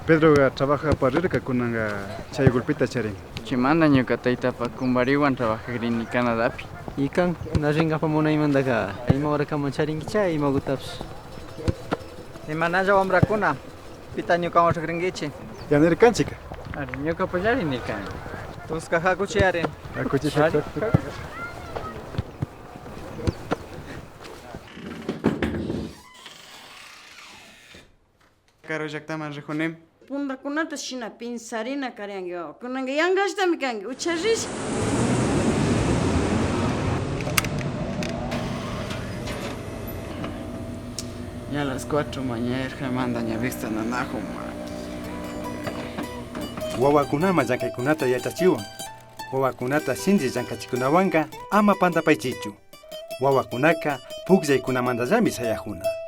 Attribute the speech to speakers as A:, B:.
A: Pedroga trabaja para kunanga chay golpita charin.
B: Chimanda ñuka taytapa kumbariwan trabajagrini Canadapi.
C: Ikan narinqa munaymantaqa ima hora charinki chay imagutapas.
D: Imanalla wamrakuna pita ñukawan riqrinkichi.
A: Yanirkanchika.
B: Ari ñuka pallari nirkani.
D: Tuska hakuchiyari.
A: Hakuchisha.
E: Karo llaqtaman rihunim.
F: Puntakunata shina pinsarina karyanki. Kunanga yanqashtami kanki ucharish.
B: Ya a las 4 mañana manda ña vista nanajuma.
G: Wawakunama llankaykunata yachachiwan. Wawakunata sinchi llankachikunawanqa ama pantapaychichu. Wawakunaka pukllaykunamantallami sayajuna.